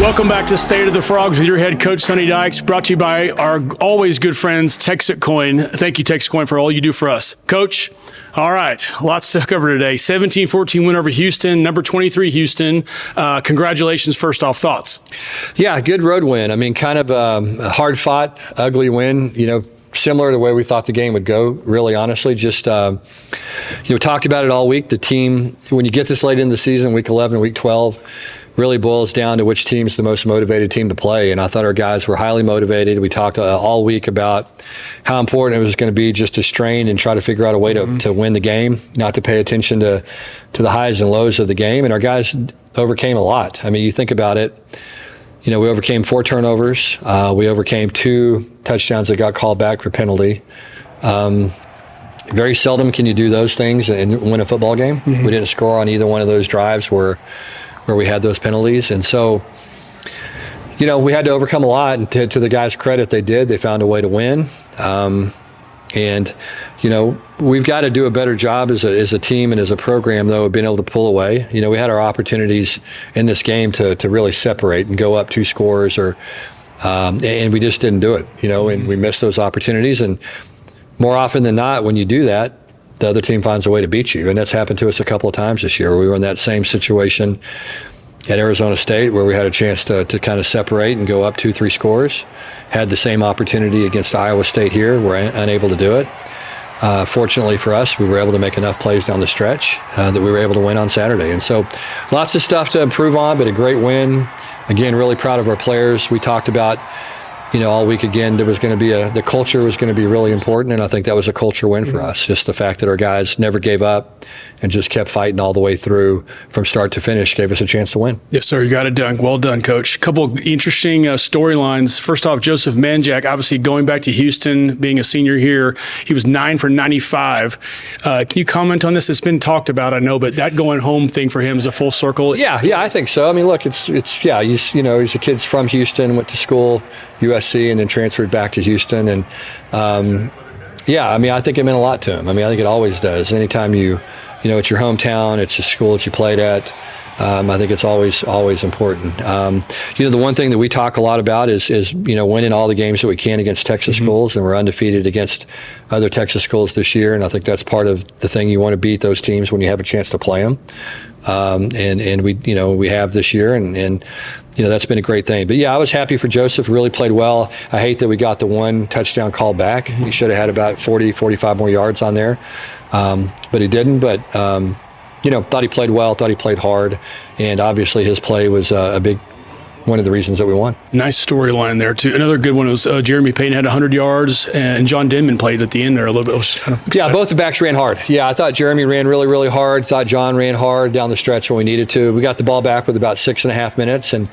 Welcome back to State of the Frogs with your head coach, Sonny Dykes, brought to you by our always good friends, Texit Coin. Thank you, Texit Coin, for all you do for us. Coach, all right, lots to cover today. 17-14 win over Houston, number 23 Houston. Congratulations, first off, thoughts? Yeah, good road win. I mean, kind of a hard-fought, ugly win, similar to the way we thought the game would go, really honestly. Just, talked about it all week. The team, when you get this late in the season, week 11, week 12, really boils down to which team's the most motivated team to play. And I thought our guys were highly motivated. We talked all week about how important it was going to be just to strain and try to figure out a way to win the game, not to pay attention to the highs and lows of the game. And our guys overcame a lot. I mean, you think about it, we overcame 4 turnovers. We overcame 2 touchdowns that got called back for penalty. Very seldom can you do those things and win a football game. We didn't score on either one of those drives where we had those penalties. And so, we had to overcome a lot. And to the guys' credit, they did. They found a way to win. We've got to do a better job as a team and as a program, though, of being able to pull away. We had our opportunities in this game to really separate and go up 2 scores, and we just didn't do it, and we missed those opportunities. And more often than not, when you do that, the other team finds a way to beat you. And that's happened to us a couple of times this year. We were in that same situation at Arizona State where we had a chance to kind of separate and go up 2-3 scores. Had the same opportunity against Iowa State here. We're unable to do it. Fortunately for us, we were able to make enough plays down the stretch that we were able to win on Saturday. And so lots of stuff to improve on, but a great win. Again, really proud of our players. We talked about all week again, there was going to be the culture was going to be really important, and I think that was a culture win for us. Just the fact that our guys never gave up and just kept fighting all the way through from start to finish gave us a chance to win. Yes, sir. You got it done. Well done, Coach. A couple of interesting storylines. First off, Joseph Manjack, obviously going back to Houston, being a senior here, he was 9 for 95. Can you comment on this? It's been talked about, I know, but that going home thing for him is a full circle. Yeah, I think so. I mean, look, it's he's a kid's from Houston, went to school, USC, and then transferred back to Houston. And I think it meant a lot to him. I mean, I think it always does. Anytime it's your hometown, it's a school that you played at. I think it's always important. The one thing that we talk a lot about is winning all the games that we can against Texas schools, and we're undefeated against other Texas schools this year. And I think that's part of the thing. You want to beat those teams when you have a chance to play them. And we have this year, and that's been a great thing. But yeah, I was happy for Joseph. Really played well. I hate that we got the 1 touchdown call back. He should have had about 45 more yards on there, but he didn't. But thought he played well. Thought he played hard, and obviously his play was a big. One of the reasons that we won. Nice storyline there, too. Another good one was Jeremy Payton had 100 yards, and John Denman played at the end there a little bit. It was kind of yeah, both the backs ran hard. Yeah, I thought Jeremy ran really, really hard. Thought John ran hard down the stretch when we needed to. We got the ball back with about 6.5 minutes, and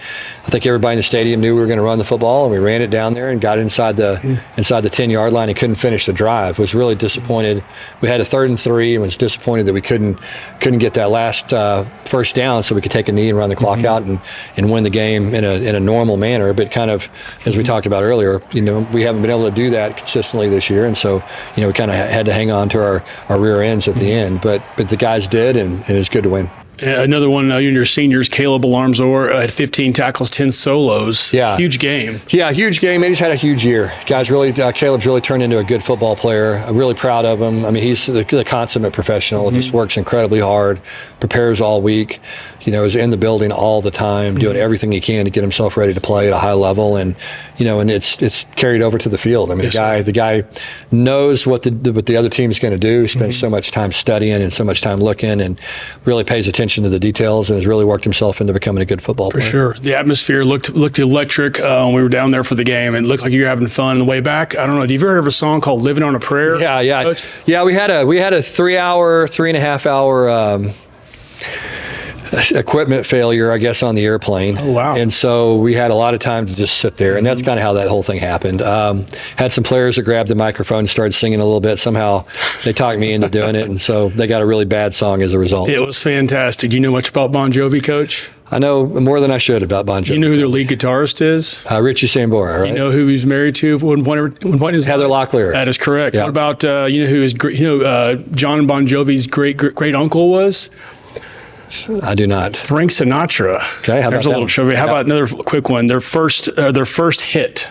I think everybody in the stadium knew we were going to run the football, and we ran it down there and got inside the 10-yard line and couldn't finish the drive. Was really disappointed. We had a 3rd and 3 and was disappointed that we couldn't get that last first down so we could take a knee and run the clock out and win the game in a normal manner. But kind of, as we talked about earlier, we haven't been able to do that consistently this year, and so we kind of had to hang on to our rear ends at the end. But the guys did, and it's good to win. Another one, your seniors, Caleb Alarmzor had 15 tackles, 10 solos. Yeah. Huge game. Yeah, huge game. He's had a huge year. Guys, really, Caleb's really turned into a good football player. I'm really proud of him. I mean, he's the consummate professional. Just works incredibly hard, prepares all week, is in the building all the time, doing everything he can to get himself ready to play at a high level. And, and it's carried over to the field. I mean, the guy knows what the other team's going to do. He spends so much time studying and so much time looking and really pays attention to the details and has really worked himself into becoming a good football player. For sure. The atmosphere looked electric when we were down there for the game. It looked like you were having fun on the way back. I don't know. Have you ever heard of a song called Living on a Prayer? Yeah. Coach? Yeah, we had a 3.5 hour equipment failure, I guess, on the airplane. Oh, wow. And so we had a lot of time to just sit there, and that's kind of how that whole thing happened. Had some players that grabbed the microphone and started singing a little bit. Somehow they talked me into doing it, and so they got a really bad song as a result. It was fantastic. You know much about Bon Jovi, Coach? I know more than I should about Bon Jovi. You know who their lead guitarist is? Richie Sambora, right? You know who he's married to? What is Heather Locklear. That is correct. Yeah. What about who his John Bon Jovi's great uncle was? I do not. Frank Sinatra. Okay, how There's about a little that trivia. How about another quick one? Their first hit.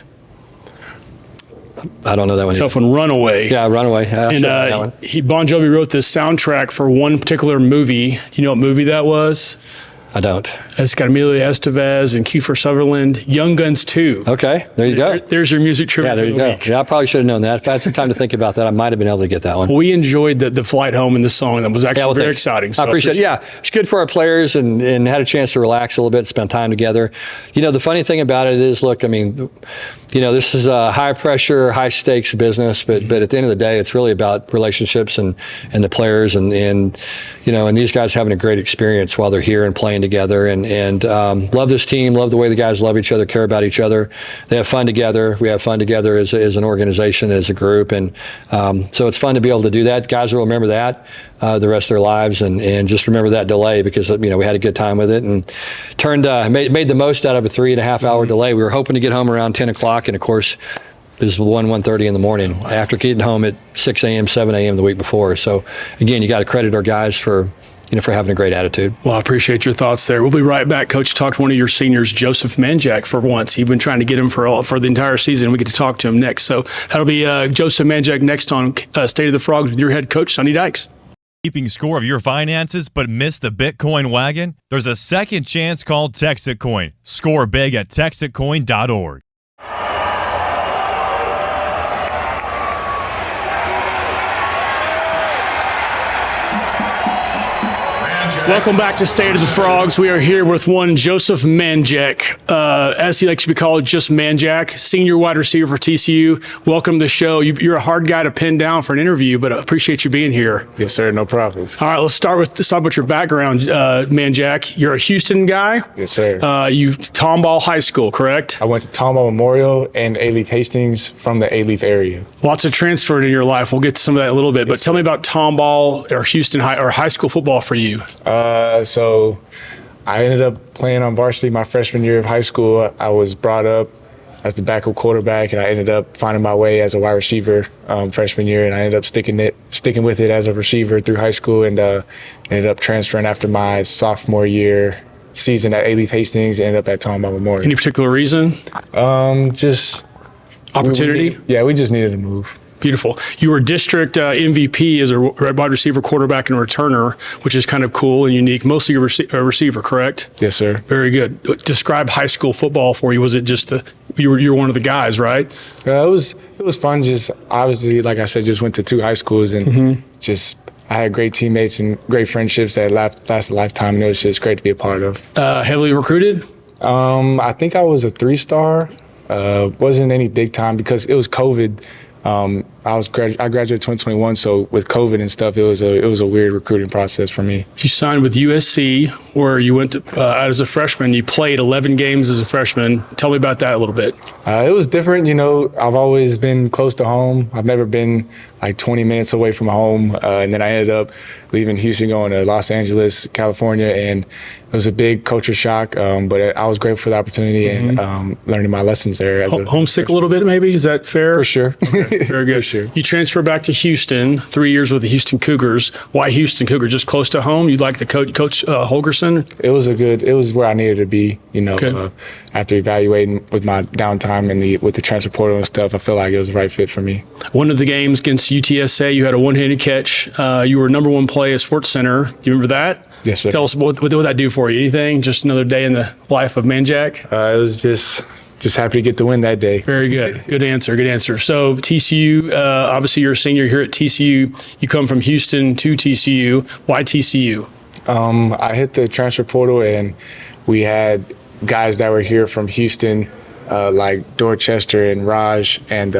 I don't know that one. Tough one. Runaway. Yeah, Runaway. And that one. Bon Jovi wrote the soundtrack for one particular movie. Do you know what movie that was? I don't. It's got Emilio Estevez and Kiefer Sutherland. Young Guns 2. Okay, there you go. There's your music trivia. Yeah, there for you the go. week. Yeah, I probably should have known that. If I had some time to think about that, I might have been able to get that one. We enjoyed the flight home and the song. That was actually very thanks. exciting. So I appreciate it. Yeah, it's good for our players and had a chance to relax a little bit, spend time together. You know, the funny thing about it is, look, I mean, you know, this is a high pressure, high stakes business, but at the end of the day, it's really about relationships and the players and you know, and these guys having a great experience while they're here and playing together and love this team, love the way the guys love each other, care about each other. They have fun together. We have fun together as an organization, as a group. And so it's fun to be able to do that. Guys will remember that the rest of their lives and just remember that delay because, you know, we had a good time with it and made the most out of a 3.5 hour delay. We were hoping to get home around 10 o'clock. And of course, it was 1:30 in the morning after getting home at 6 a.m., 7 a.m. the week before. So again, you got to credit our guys for having a great attitude. Well, I appreciate your thoughts there. We'll be right back. Coach talked to one of your seniors, Joseph Manjack, for once. He's been trying to get him for the entire season. We get to talk to him next. So that'll be Joseph Manjack next on State of the Frogs with your head coach, Sonny Dykes. Keeping score of your finances but missed the Bitcoin wagon? There's a second chance called Texit Coin. Score big at texitcoin.org. Welcome back to State of the Frogs. We are here with one Joseph Manjack, as he likes to be called, just Manjack, senior wide receiver for TCU. Welcome to the show. You're a hard guy to pin down for an interview, but I appreciate you being here. Yes, sir. No problem. All right, let's start with your background, Manjack. You're a Houston guy. Yes, sir. You Tomball High School, correct? I went to Tomball Memorial and A-Leaf Hastings from the A-Leaf area. Lots of transfer in your life. We'll get to some of that in a little bit, but tell me about Tomball or Houston High or high school football for you. So I ended up playing on varsity my freshman year of high school. I was brought up as the backup quarterback, and I ended up finding my way as a wide receiver freshman year, and I ended up sticking with it as a receiver through high school, and ended up transferring after my sophomore year season at A-Leaf Hastings, ended up at Tomball Memorial. Any particular reason? Just opportunity? We just needed to move. Beautiful. You were district MVP as a wide receiver, quarterback, and returner, which is kind of cool and unique. Mostly a receiver, correct? Yes, sir. Very good. Describe high school football for you. Was it just you were one of the guys, right? It was fun. Just obviously, like I said, just went to 2 high schools and I had great teammates and great friendships that lasted a lifetime, and it was just great to be a part of. Heavily recruited? I think I was a 3-star. Wasn't any big time because it was COVID. I graduated 2021, so with COVID and stuff, it was a weird recruiting process for me. You signed with USC, where you went out as a freshman. You played 11 games as a freshman. Tell me about that a little bit. It was different. You know, I've always been close to home. I've never been like 20 minutes away from home. And then I ended up leaving Houston, going to Los Angeles, California, and it was a big culture shock. But I was grateful for the opportunity and learning my lessons there. As homesick a little bit, maybe? Is that fair? For sure. Okay, very good. For sure. You transfer back to Houston, 3 years with the Houston Cougars. Why Houston Cougars? Just close to home? You'd like to coach Holgerson? It was where I needed to be, you know. Okay. After evaluating with my downtime and with the transfer portal and stuff, I felt like it was the right fit for me. One of the games against UTSA, you had a one-handed catch. You were number 1 play at Sports Center. Do you remember that? Yes, sir. Tell us, what did that do for you? Anything? Just another day in the life of Manjack? It was just happy to get the win that day. Very good. Good answer. Good answer. So TCU, obviously you're a senior here at TCU. You come from Houston to TCU. Why TCU? I hit the transfer portal and we had guys that were here from Houston, like Dorchester and Raj, and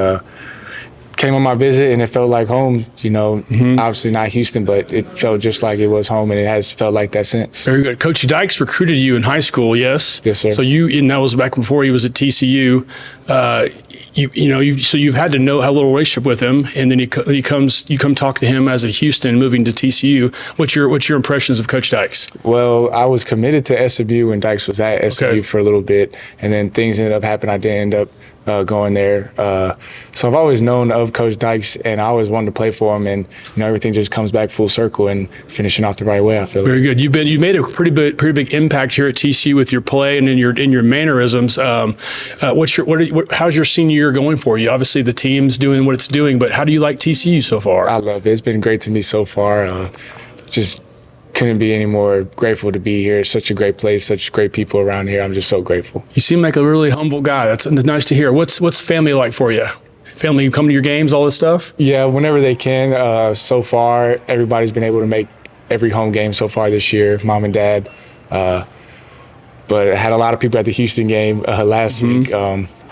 came on my visit, and it felt like home. You know, obviously not Houston, but it felt just like it was home, and it has felt like that since. Very good. Coach Dykes recruited you in high school, yes? Yes, sir. So and that was back before he was at TCU. So you've had to know how little relationship with him, and then you come talk to him as a Houston moving to TCU. What's your impressions of Coach Dykes? Well, I was committed to SMU when Dykes was at SMU for a little bit, and then things ended up happening. I didn't end up going there. So I've always known of Coach Dykes, and I always wanted to play for him. And everything just comes back full circle and finishing off the right way. I feel very like. good. You made a pretty big impact here at TCU with your play and in your mannerisms. How's your senior year going for you? Obviously, the team's doing what it's doing, but how do you like TCU so far? I love it. It's been great to me so far. Just couldn't be any more grateful to be here. It's such a great place, such great people around here. I'm just so grateful. You seem like a really humble guy. That's nice to hear. What's family like for you? Family come to your games, all this stuff? Yeah, whenever they can. So far, everybody's been able to make every home game so far this year, mom and dad. But I had a lot of people at the Houston game last week.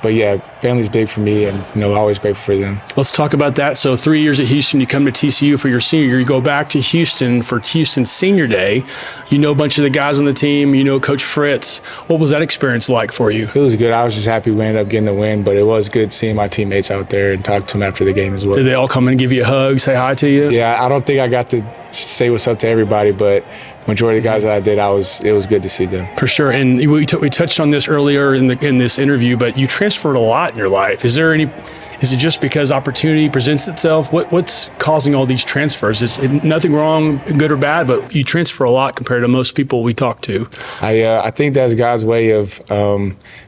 But yeah, family's big for me, and always grateful for them. Let's talk about that. So 3 years at Houston, you come to TCU for your senior year. You go back to Houston for Houston's senior day. You know a bunch of the guys on the team. You know Coach Fritz. What was that experience like for you? It was good. I was just happy we ended up getting the win, but it was good seeing my teammates out there and talk to them after the game as well. Did they all come in and give you a hug, say hi to you? Yeah, I don't think I got to say what's up to everybody, but majority of the guys that I did, it was good to see them. For sure. And we touched on this earlier in this interview, but you transferred a lot in your life. Is it just because opportunity presents itself? What's causing all these transfers? Is nothing wrong, good or bad, but you transfer a lot compared to most people we talk to. I think that's God's way of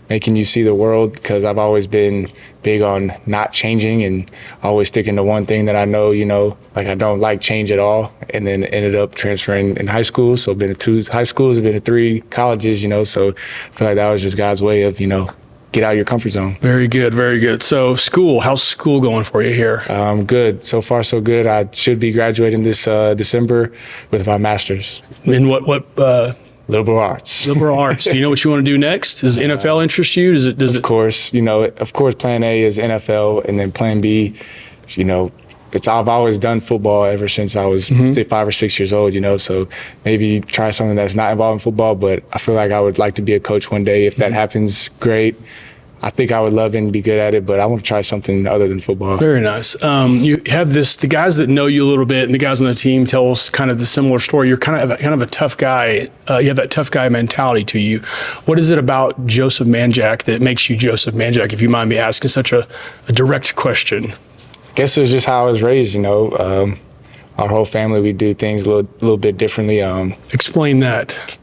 making you see the world, because I've always been big on not changing and always sticking to one thing that I know, like I don't like change at all, and then ended up transferring in high school. So I've been to 2 high schools, I've been to 3 colleges, so I feel like that was just God's way of, get out of your comfort zone. Very good, very good. So how's school going for you here? Good. So far, so good. I should be graduating this December with my master's. In what Liberal arts. Liberal arts. Do you know what you want to do next? Does NFL interest you? Of course. Of course, plan A is NFL, and then plan B, I've always done football ever since I was say 5 or 6 years old, so maybe try something that's not involved in football, but I feel like I would like to be a coach one day. If that happens, great. I think I would love it and be good at it, but I want to try something other than football. Very nice. You have the guys that know you a little bit and the guys on the team tell us kind of the similar story. You're kind of a tough guy. You have that tough guy mentality to you. What is it about Joseph Manjack that makes you Joseph Manjack, if you mind me asking such a direct question? I guess it was just how I was raised, Our whole family, we do things a little bit differently. Explain that.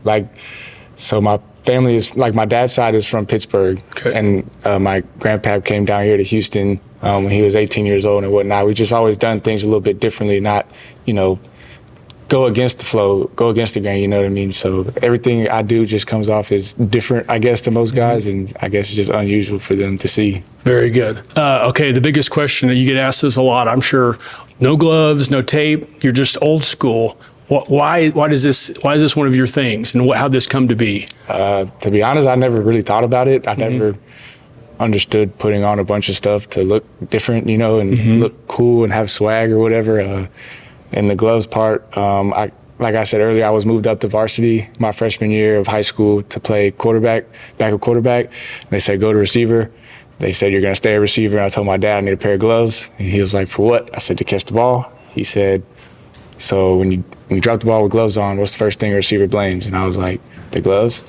So my family is, my dad's side is from Pittsburgh, okay. And my grandpa came down here to Houston when he was 18 years old and whatnot. We just always done things a little bit differently, not, go against the flow, go against the grain, you know what I mean? So everything I do just comes off as different, I guess, to most guys, and I guess it's just unusual for them to see. Very good. Okay, the biggest question that you get asked this a lot, I'm sure. No gloves, no tape. You're just old school. Why is this one of your things, and how'd this come to be? To be honest, I never really thought about it. I never understood putting on a bunch of stuff to look different, and look cool and have swag or whatever. And the gloves part, like I said earlier, I was moved up to varsity my freshman year of high school to play backup quarterback. They said go to receiver. They said you're going to stay a receiver. And I told my dad I need a pair of gloves. And he was like, for what? I said, to catch the ball. He said, so when you drop the ball with gloves on, what's the first thing a receiver blames? And I was like, the gloves?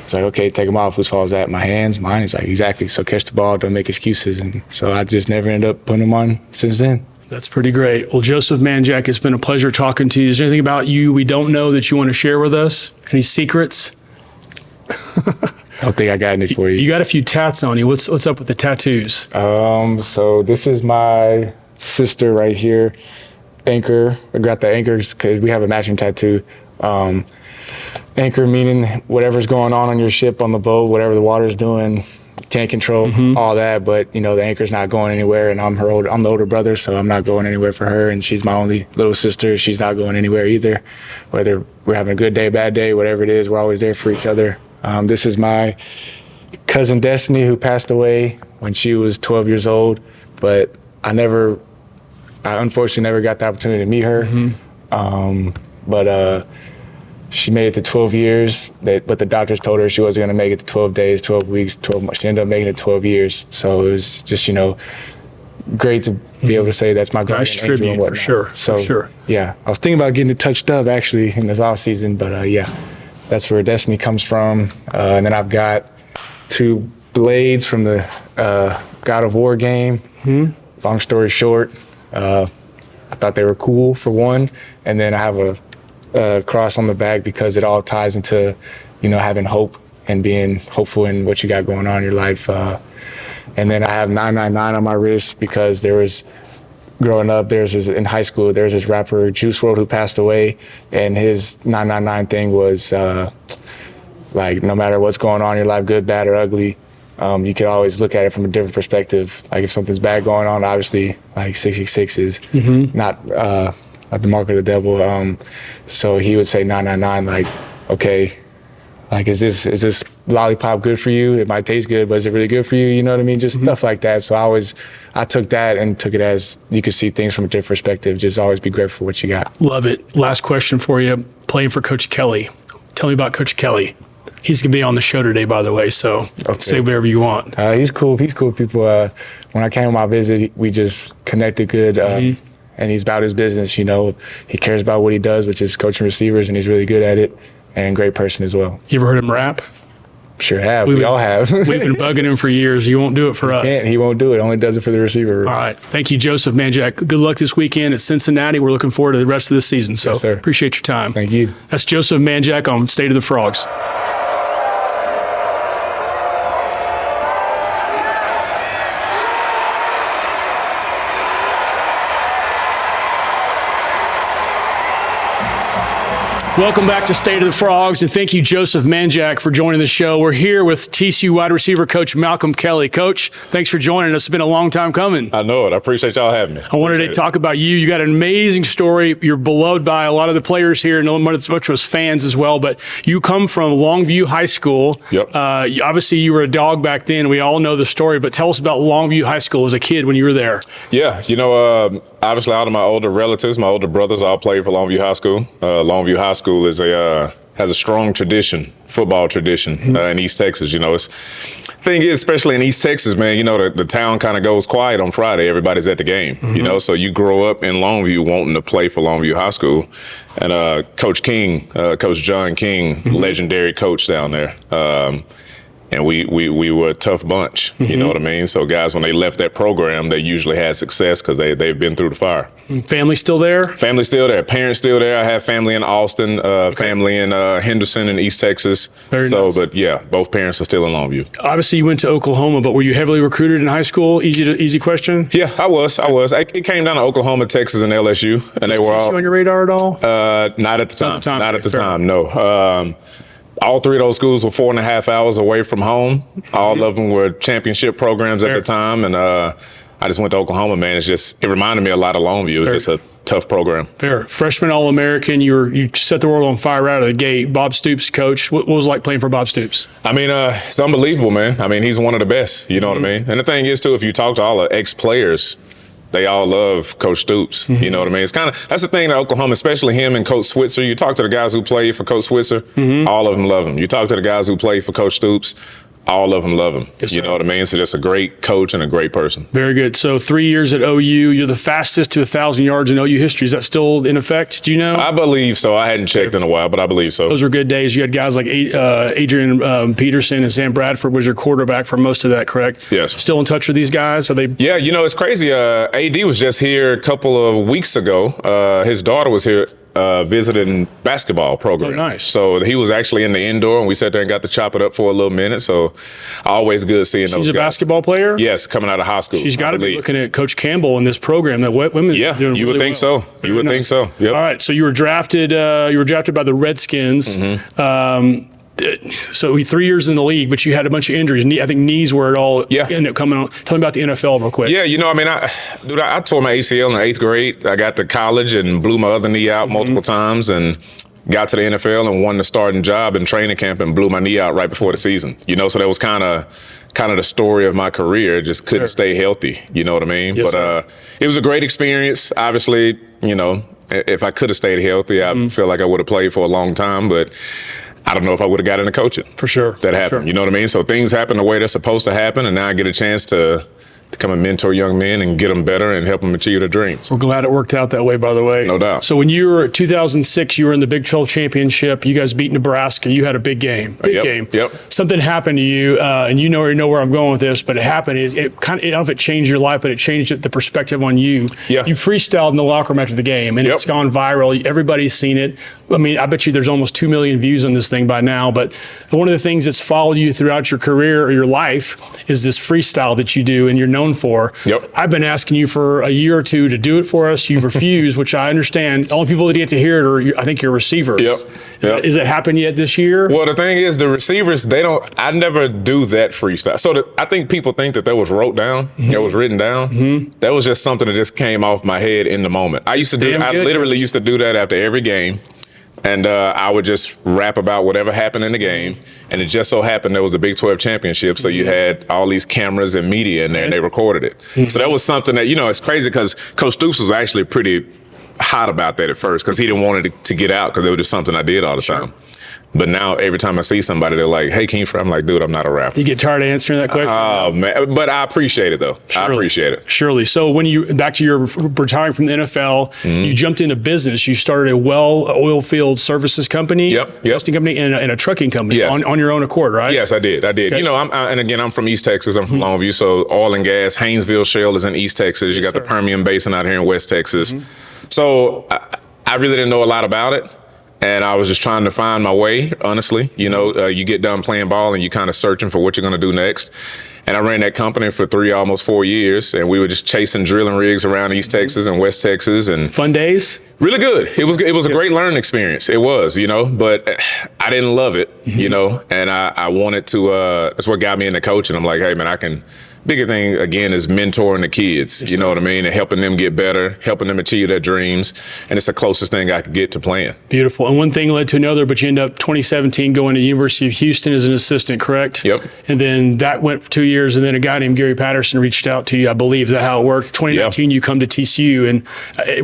He's like, okay, take them off. Whose fault is that? My hands? Mine? He's like, exactly. So catch the ball, don't make excuses. And so I just never ended up putting them on since then. That's pretty great. Well, Joseph Manjack, it's been a pleasure talking to you. Is there anything about you we don't know that you want to share with us? Any secrets? I don't think I got any for you. You got a few tats on you. What's up with the tattoos? So this is my sister right here. Anchor. I got the anchors because we have a matching tattoo. Anchor meaning whatever's going on your ship, on the boat, whatever the water's doing, can't control all that. But the anchor's not going anywhere, and I'm the older brother, so I'm not going anywhere for her. And she's my only little sister. She's not going anywhere either. Whether we're having a good day, bad day, whatever it is, we're always there for each other. This is my cousin Destiny, who passed away when she was 12 years old, but I unfortunately never got the opportunity to meet her. But she made it to 12 years, but the doctors told her she wasn't going to make it to 12 days, 12 weeks, 12 months. She ended up making it 12 years. So it was just, great to be able to say that's my guardian nice angel tribute, and whatnot. for sure. So, for sure. Yeah, I was thinking about getting it touched up actually in this off season, but yeah, that's where Destiny comes from. And then I've got 2 blades from the God of War game. Long story short, I thought they were cool for one, and then I have a cross on the back because it all ties into, having hope and being hopeful in what you got going on in your life. And then I have 999 on my wrist because growing up, in high school, there's this rapper, Juice WRLD, who passed away, and his 999 thing was like, no matter what's going on in your life, good, bad, or ugly, you can always look at it from a different perspective. Like if something's bad going on, obviously, like 666 is not the mark of the devil. So he would say 999, like, okay, like is this lollipop good for you? It might taste good, but is it really good for you? You know what I mean? Just stuff like that. So I took that and took it as you could see things from a different perspective. Just always be grateful for what you got. Love it. Last question for you. Playing for Coach Kelly. Tell me about Coach Kelly. He's going to be on the show today, by the way, so say whatever you want. He's cool. He's cool people. When I came on my visit, we just connected good, and he's about his business, He cares about what he does, which is coaching receivers, and he's really good at it, and great person as well. You ever heard him rap? Sure have. We all have. We've been bugging him for years. He won't do it for us. He won't do it. Only does it for the receiver. All right. Thank you, Joseph Manjack. Good luck this weekend at Cincinnati. We're looking forward to the rest of the season, so yes, sir. Appreciate your time. Thank you. That's Joseph Manjack on State of the Frogs. Welcome back to State of the Frogs, and thank you, Joseph Manjack, for joining the show. We're here with TCU wide receiver coach Malcolm Kelly. Coach, thanks for joining us. It's been a long time coming. I know it. I appreciate y'all having me. I wanted to talk about you. You got an amazing story. You're beloved by a lot of the players here, and not much as fans as well, but you come from Longview High School. Yep. Obviously, you were a dog back then. We all know the story, but tell us about Longview High School as a kid when you were there. Yeah, obviously all of my older relatives, my older brothers, all played for Longview High School. Longview High School is has a strong football tradition in East Texas. Thing is, especially in East Texas, man, the town kind of goes quiet on Friday. Everybody's at the game, so you grow up in Longview wanting to play for Longview High School. And Coach John King, legendary coach down there. And we were a tough bunch, you know what I mean? So guys, when they left that program, they usually had success because they've been through the fire. Family still there? Family still there. Parents still there. I have family in Austin, family in Henderson in East Texas. Very nice. But yeah, both parents are still in Longview. Obviously, you went to Oklahoma, but were you heavily recruited in high school? Easy question? Yeah, I was. It came down to Oklahoma, Texas, and LSU, and they were all on your radar at all? Not at the time. Not at the time. No. All three of those schools were 4.5 hours away from home. All of them were championship programs at the time, and I just went to Oklahoma, man. It reminded me a lot of Longview. It's just a tough program. Fair. Freshman All-American, you set the world on fire right out of the gate. Bob Stoops, coach. What was it like playing for Bob Stoops? I mean, it's unbelievable, man. I mean, he's one of the best. You know what I mean? And the thing is, too, if you talk to all the ex-players, they all love Coach Stoops. You know what I mean? That's the thing that Oklahoma, especially him and Coach Switzer. You talk to the guys who play for Coach Switzer, all of them love him. You talk to the guys who play for Coach Stoops, all of them love him. Yes, you know what I mean? So that's a great coach and a great person. Very good. So 3 years at OU, you're the fastest to 1,000 yards in OU history. Is that still in effect? Do you know? I believe so. I hadn't checked in a while, but I believe so. Those were good days. You had guys like Adrian Peterson and Sam Bradford was your quarterback for most of that, correct? Yes. Still in touch with these guys? Are they? Yeah, it's crazy. AD was just here a couple of weeks ago. His daughter was here visiting basketball program. Oh, nice. So he was actually in the indoor, and we sat there and got to chop it up for a little minute. So always good seeing those guys. She's a basketball player? Yes, coming out of high school. She's got to be looking at Coach Campbell in this program that women. Yeah, doing you would really think so. You would think so. Yep. All right, so you were drafted. You were drafted by the Redskins. So 3 years in the league, but you had a bunch of injuries. I think knees were it all ended up coming on. Tell me about the NFL real quick. Yeah, I tore my ACL in the 8th grade. I got to college and blew my other knee out multiple times, and got to the NFL and won the starting job in training camp and blew my knee out right before the season. So that was kind of the story of my career. Just couldn't stay healthy. You know what I mean? Yes, but it was a great experience. Obviously, if I could have stayed healthy, I feel like I would have played for a long time, but I don't know if I would have got into coaching. For sure. That happened. You know what I mean? So things happen the way they're supposed to happen, and now I get a chance to, to come and mentor young men and get them better and help them achieve their dreams. We're glad it worked out that way, by the way. No doubt. So when you were at 2006, you were in the Big 12 championship. You guys beat Nebraska. You had a big game. Big game. Yep. Something happened to you, and you know where I'm going with this, but it happened. It kind of, I don't know if it changed your life, but it changed the perspective on you. Yeah. You freestyled in the locker room after the game, and it's gone viral. Everybody's seen it. I mean, I bet you there's almost 2 million views on this thing by now, but one of the things that's followed you throughout your career or your life is this freestyle that you do and you're known for. Yep. I've been asking you for a year or two to do it for us. You've refused, which I understand. The only people that get to hear it are, I think, your receivers. Yep. Has it happened yet this year? Well, the thing is, the receivers, I never do that freestyle. So I think people think that was wrote down, that was written down. That was just something that just came off my head in the moment. I literally used to do that after every game. And I would just rap about whatever happened in the game. And it just so happened there was the Big 12 championship. So you had all these cameras and media in there and they recorded it. So that was something that, it's crazy because Coach Stoops was actually pretty hot about that at first because he didn't want it to get out because it was just something I did all the time. But now every time I see somebody, they're like, "Hey, I'm like, dude, I'm not a rapper." You get tired of answering that question? Oh, man. But I appreciate it, though. Surely. I appreciate it. Surely. So when back to your retiring from the NFL, you jumped into business. You started a oil field services company, testing company, and a trucking company on your own accord, right? Yes, I did. Okay. And again, I'm from East Texas. I'm from Longview. So oil and gas, Haynesville Shale is in East Texas. You got the Permian Basin out here in West Texas. So I really didn't know a lot about it. And I was just trying to find my way, honestly. You get done playing ball and you kind of searching for what you're going to do next. And I ran that company for almost 4 years. And we were just chasing drilling rigs around East Texas and West Texas. And fun days? Really good. It was a great learning experience. It was, but I didn't love it, and I wanted to, that's what got me into coaching. I'm like, hey, man, bigger thing, again, is mentoring the kids, you know what I mean, and helping them get better, helping them achieve their dreams, and it's the closest thing I could get to playing. Beautiful. And one thing led to another, but you end up 2017 going to University of Houston as an assistant, correct? Yep. And then that went for 2 years, and then a guy named Gary Patterson reached out to you, I believe. Is that how it worked? 2019, you come to TCU, and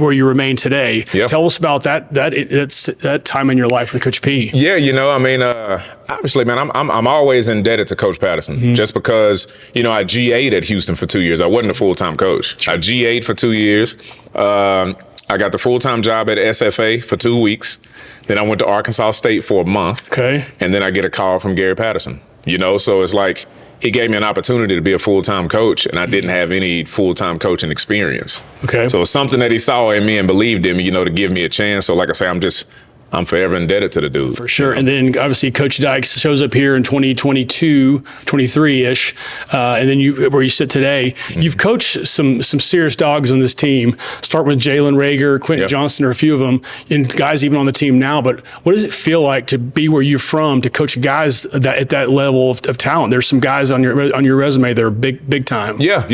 where you remain today. Yep. Tell us about that time in your life with Coach P. Yeah, obviously, man, I'm always indebted to Coach Patterson, just because, I GA'd at Houston for 2 years. I wasn't a full-time coach. Sure. I GA'd for 2 years. I got the full-time job at SFA for 2 weeks. Then I went to Arkansas State for a month. Okay. And then I get a call from Gary Patterson. So it's like he gave me an opportunity to be a full-time coach, and I didn't have any full-time coaching experience. Okay. So it's something that he saw in me and believed in me, to give me a chance. So like I say, I'm forever indebted to the dude. For sure. And then obviously Coach Dykes shows up here in 2022, 23-ish, and then where you sit today. You've coached some serious dogs on this team, starting with Jalen Reagor, Quentin Johnston, or a few of them, and guys even on the team now. But what does it feel like to be where you're from, to coach guys at that level of talent? There's some guys on your resume that are big time. Yeah.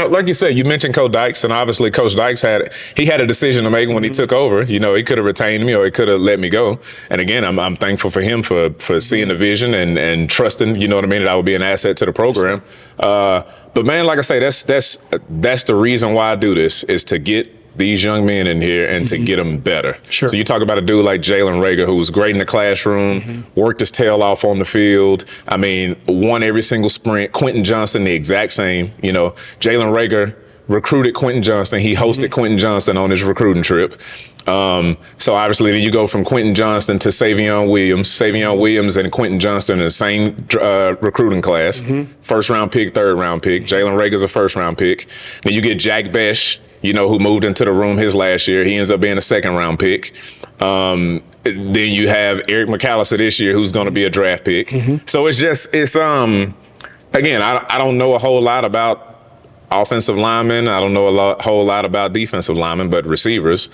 Like you said, you mentioned Coach Dykes, and obviously Coach Dykes had a decision to make when he took over. He could have retained me or he could have let me go. And again, I'm thankful for him for seeing the vision and trusting, that I would be an asset to the program. But man, like I say, that's the reason why I do this, is to get these young men in here and to get them better. Sure. So you talk about a dude like Jalen Reagor, who was great in the classroom, worked his tail off on the field. Won every single sprint. Quentin Johnston, the exact same. Jalen Reagor recruited Quentin Johnston. He hosted Quentin Johnston on his recruiting trip. So obviously then you go from Quentin Johnston to Savion Williams. Savion Williams and Quentin Johnston in the same recruiting class. First round pick, third round pick. Jalen Reagor's a first round pick. Then you get Jack Besh, who moved into the room his last year. He ends up being a second round pick. Then you have Eric McAllister this year, who's going to be a draft pick. So again, I don't know a whole lot about offensive linemen. I don't know a whole lot about defensive linemen, but receivers,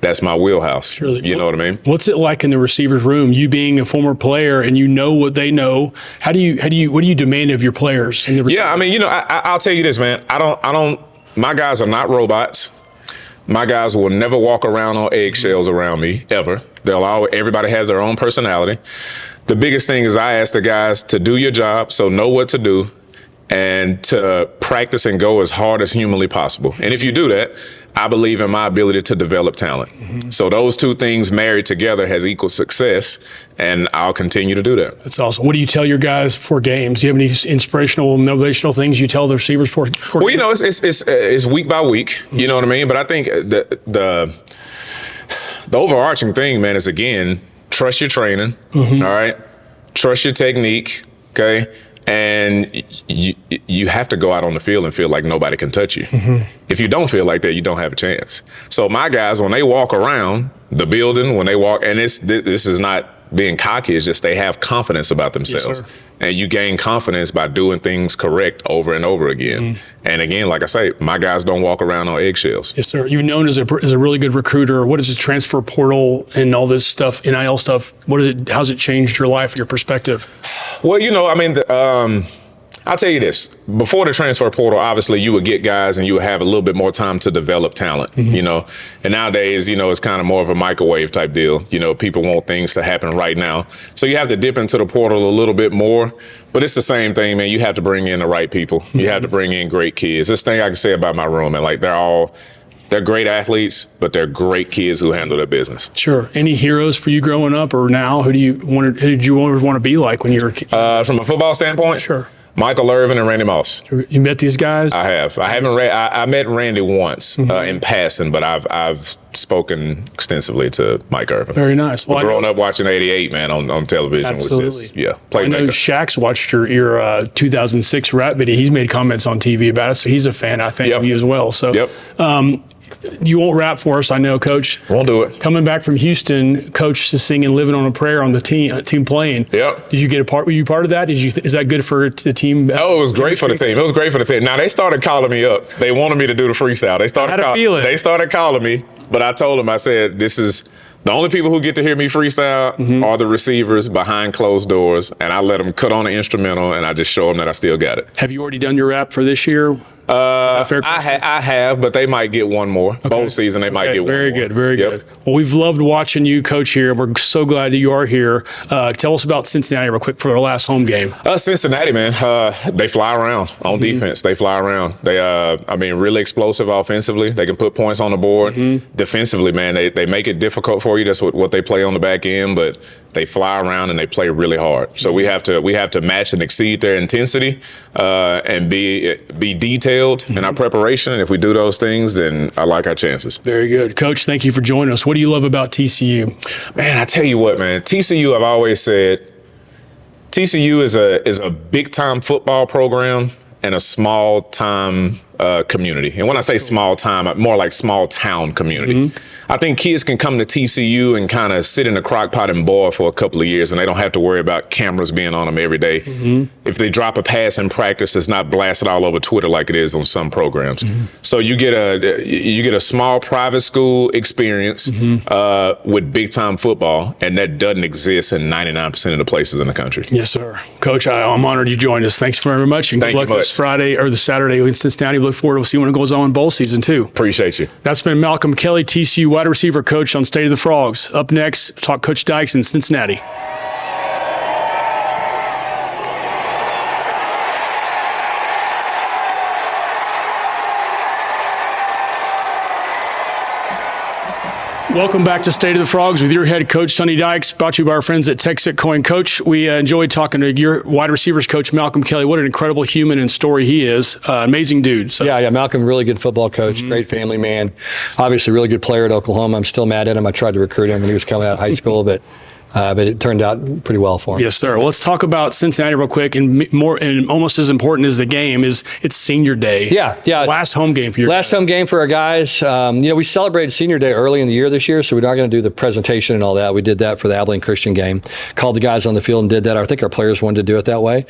that's my wheelhouse. Surely. You know what I mean? What's it like in the receivers room? You being a former player and you know what they know. What do you demand of your players? I'll tell you this, man. My guys are not robots. My guys will never walk around on eggshells around me, ever. Everybody has their own personality. The biggest thing is I ask the guys to do your job, so know what to do, and to practice and go as hard as humanly possible. And if you do that, I believe in my ability to develop talent. So those two things married together has equal success, and I'll continue to do that. That's awesome. What do you tell your guys for games? Do you have any inspirational, motivational things you tell the receivers for Well, you games? know, it's week by week. You know what I mean? But I think the overarching thing, man, is again, trust your training. All right, trust your technique. Okay. And you have to go out on the field and feel like nobody can touch you. If you don't feel like that, you don't have a chance. So my guys, when they walk around the building, when they walk, and this is not being cocky, it's just they have confidence about themselves. Yes, and you gain confidence by doing things correct over and over again. And again, like I say, my guys don't walk around on eggshells. Yes, sir. You're known as a really good recruiter. What is the transfer portal and all this stuff, NIL stuff? How's it changed your life, your perspective? Well, you know, I mean, I'll tell you this. Before the transfer portal, obviously you would get guys and you would have a little bit more time to develop talent, you know. And nowadays, you know, it's kind of more of a microwave type deal. You know, people want things to happen right now. So you have to dip into the portal a little bit more. But it's the same thing, man. You have to bring in the right people. You have to bring in great kids. This thing I can say about my room, and like they're great athletes, but they're great kids who handle their business. Sure. Any heroes for you growing up or now? Who did you always want to be like when you were a kid? From a football standpoint? Sure. Michael Irvin and Randy Moss. You met these guys? I have. I met Randy once in passing, but I've spoken extensively to Mike Irvin. Very nice. Well, growing up watching '88, man, on television. Absolutely. Was just, yeah, I know playmaker. Shaq's watched your 2006 rap video. He's made comments on TV about it, so he's a fan, I think, of you as well. So, you won't rap for us, I know, Coach. Won't do it. Coming back from Houston, Coach is singing "Living on a Prayer" on the team playing. Yep. Did you get a part? Were you part of that? Is that good for the team? Oh, it was great for the team. It was great for the team. Now they started calling me up. They wanted me to do the freestyle. They started calling me, but I told them, I said, this is the only people who get to hear me freestyle are the receivers behind closed doors, and I let them cut on the instrumental, and I just show them that I still got it. Have you already done your rap for this year? I have, but they might get one more. Okay. Bowl season, they might get one more. Very good. Well, we've loved watching you, Coach, here. We're so glad that you are here. Tell us about Cincinnati real quick for our last home game. Cincinnati, man, they fly around on defense. They fly around. They, really explosive offensively. They can put points on the board. Defensively, man, they make it difficult for you. That's what they play on the back end, but they fly around and they play really hard. So we have to match and exceed their intensity and be detailed in our preparation. And if we do those things, then I like our chances. Very good. Coach, thank you for joining us. What do you love about TCU? Man, I tell you what, man, TCU, I've always said, TCU is a big-time football program and a small-time community. And when I say small-time, more like small-town community. I think kids can come to TCU and kind of sit in the crock pot and boil for a couple of years, and they don't have to worry about cameras being on them every day. If they drop a pass in practice, it's not blasted all over Twitter like it is on some programs. So you get a small private school experience with big-time football, and that doesn't exist in 99% of the places in the country. Yes, sir. Coach, I'm honored you joined us. Thanks very much, and good luck this Friday or the Saturday in Cincinnati. We look forward to see when it goes on in bowl season, too. Appreciate you. That's been Malcolm Kelly, TCU wide receiver coach on State of the Frogs. Up next, talk Coach Dykes in Cincinnati. Welcome back to State of the Frogs with your head coach, Sonny Dykes, brought to you by our friends at Texit Coin. Coach, we enjoyed talking to your wide receivers coach, Malcolm Kelly. What an incredible human and story he is. Amazing dude. So. Yeah, Malcolm, really good football coach, great family man. Obviously, really good player at Oklahoma. I'm still mad at him. I tried to recruit him when he was coming out of high school, but it turned out pretty well for him. Yes, sir. Well, let's talk about Cincinnati real quick, and almost as important as the game is it's Senior Day. Yeah. Last home game for your last home game for our guys. We celebrated Senior Day early in the year this year, so we're not going to do the presentation and all that. We did that for the Abilene Christian game. Called the guys on the field and did that. I think our players wanted to do it that way.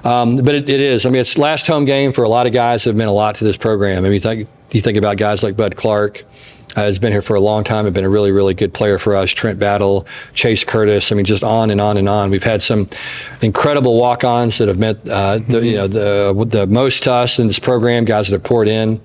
But it is. I mean, it's last home game for a lot of guys that have meant a lot to this program. I mean, you think about guys like Bud Clark. Has been here for a long time, have been a really, really good player for us. Trent Battle, Chase Curtis. I mean, just on and on and on. We've had some incredible walk-ons that have meant the most to us in this program. Guys that have poured in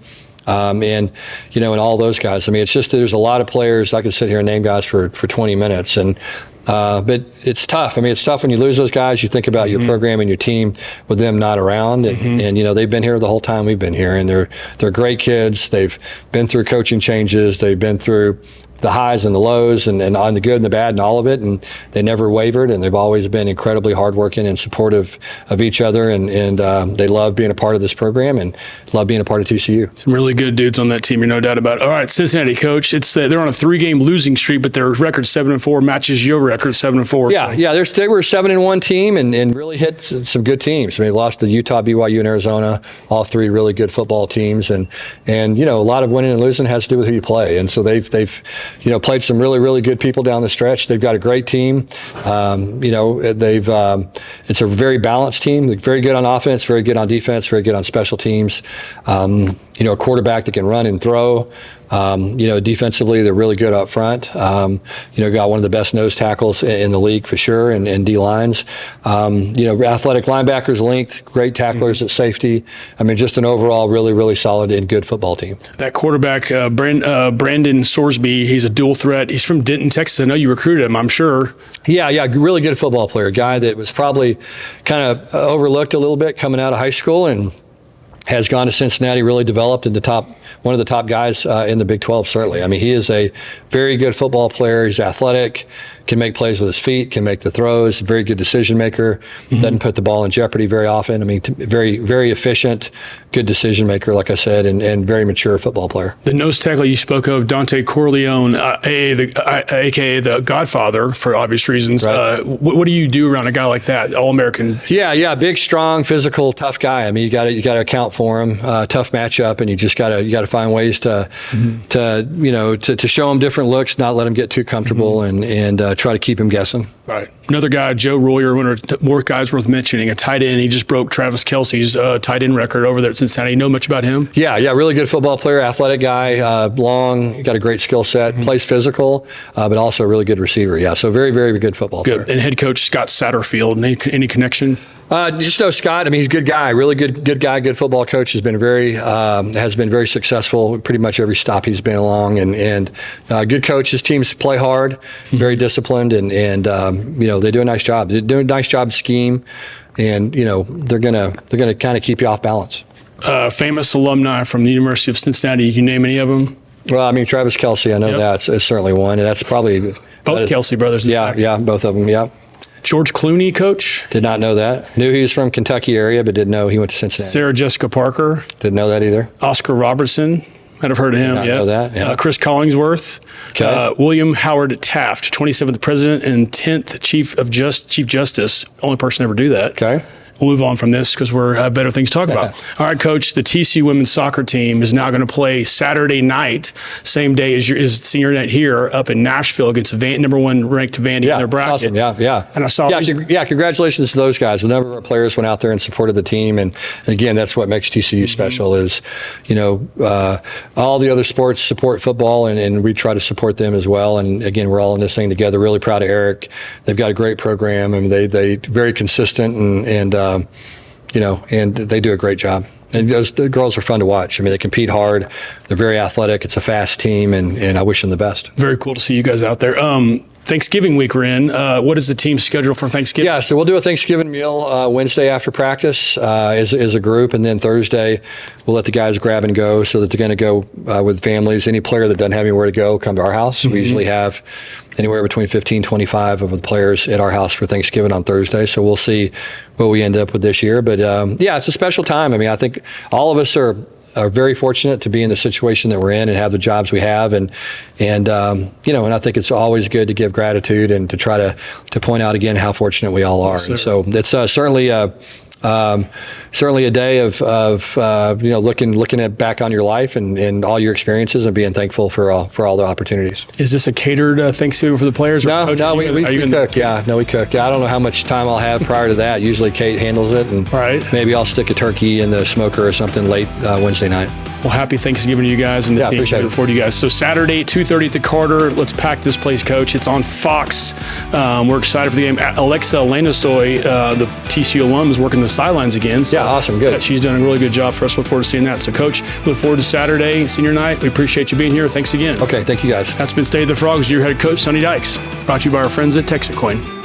and and all those guys. I mean, it's just there's a lot of players. I could sit here and name guys for 20 minutes, and but it's tough. I mean, it's tough when you lose those guys. You think about your program and your team with them not around, and they've been here the whole time we've been here, and they're great kids. They've been through coaching changes. They've been through the highs and the lows and on the good and the bad and all of it, and they never wavered, and they've always been incredibly hardworking and supportive of each other, and they love being a part of this program and love being a part of TCU. Some really good dudes on that team, you're no doubt about it. All right, Cincinnati, Coach, they're on a 3-game losing streak, but their record 7-4 matches your record 7-4. Yeah, they were a 7-1 team and really hit some good teams. I mean, lost to Utah, BYU, and Arizona, all 3 really good football teams, and a lot of winning and losing has to do with who you play, and so they've played some really, really good people down the stretch. They've got a great team. It's a very balanced team. They're very good on offense, very good on defense, very good on special teams. A quarterback that can run and throw. Defensively, they're really good up front. Got one of the best nose tackles in the league for sure, and D lines. Athletic linebackers, length, great tacklers at safety. I mean, just an overall really, really solid and good football team. That quarterback, Brandon Sorsby, he's a dual threat. He's from Denton, Texas. I know you recruited him, I'm sure. Yeah, really good football player. A guy that was probably kind of overlooked a little bit coming out of high school, and has gone to Cincinnati, really developed into one of the top guys in the Big 12, certainly. I mean, he is a very good football player. He's athletic, can make plays with his feet, can make the throws, very good decision maker, doesn't put the ball in jeopardy very often. I mean, very, very efficient, good decision maker, like I said, and very mature football player. The nose tackle you spoke of, Dante Corleone, a.k.a. the Godfather, for obvious reasons. Right. What do you do around a guy like that, All-American? Yeah, big, strong, physical, tough guy. I mean, you got to account for him. Tough matchup, and you just got to find ways to show him different looks, not let him get too comfortable, and try to keep him guessing. Right. Another guy, Joe Royer, one of more guys worth mentioning, a tight end. He just broke Travis Kelce's tight end record over there at Cincinnati. You know much about him? Yeah, really good football player, athletic guy, long, got a great skill set, plays physical, but also a really good receiver. Yeah, so very, very good football player. And head coach Scott Satterfield, any connection? Just know Scott. I mean, he's a good guy, really good guy, good football coach. Has been very successful pretty much every stop he's been along, and good coach. His teams play hard, very disciplined, and they do a nice job. They do a nice job scheme, and they're gonna kind of keep you off balance. Famous alumni from the University of Cincinnati. You can name any of them? Well, I mean, Travis Kelce, I know that's certainly one, and that's probably both Kelce brothers. Yeah, both of them. Yeah. George Clooney, coach? Did not know that. Knew he was from Kentucky area, but didn't know he went to Cincinnati. Sarah Jessica Parker? Didn't know that either. Oscar Robertson? Might have heard of him. Did not know that. Yeah. Chris Collingsworth. Okay. William Howard Taft, 27th president and 10th Chief Justice. Only person to ever do that. Okay. We'll move on from this because we're better things to talk about. All right, Coach, the TCU women's soccer team is now going to play Saturday night, same day as senior night here, up in Nashville against number 1 ranked Vandy in their bracket. Awesome. Yeah. And I saw. Congratulations to those guys. A number of our players went out there and supported the team, and again, that's what makes TCU special. Is all the other sports support football, and we try to support them as well. And again, we're all in this thing together. Really proud of Eric. They've got a great program. I mean, they very consistent and they do a great job. And the girls are fun to watch. I mean, they compete hard. They're very athletic. It's a fast team, and I wish them the best. Very cool to see you guys out there. Thanksgiving week we're in. What is the team schedule for Thanksgiving? Yeah, so we'll do a Thanksgiving meal Wednesday after practice as a group, and then Thursday we'll let the guys grab and go so that they're going to go with families. Any player that doesn't have anywhere to go, come to our house. We usually have anywhere between 15, 25 of the players at our house for Thanksgiving on Thursday, so we'll see what we end up with this year. But it's a special time. I mean, I think all of us are very fortunate to be in the situation that we're in and have the jobs we have, and I think it's always good to give gratitude and to try to point out again how fortunate we all are. Yes, and so it's certainly a day of looking at back on your life and all your experiences and being thankful for all the opportunities. Is this a catered Thanksgiving for the players? No, we cook. Yeah, we cook. I don't know how much time I'll have prior to that. Usually Kate handles it, and maybe I'll stick a turkey in the smoker or something late Wednesday night. Well, happy Thanksgiving to you guys and the team. Appreciate it. Forward to you guys. So Saturday, 2:30 at the Carter. Let's pack this place, Coach. It's on Fox. We're excited for the game. Alexa Lanasoy, the TCU alum, is working the sidelines again. So Yeah, awesome, good. She's done a really good job for us. Look forward to seeing that. So, Coach, look forward to Saturday, senior night. We appreciate you being here. Thanks again. Okay, thank you guys. That's been State of the Frogs, your head coach, Sonny Dykes. Brought to you by our friends at Texit Coin.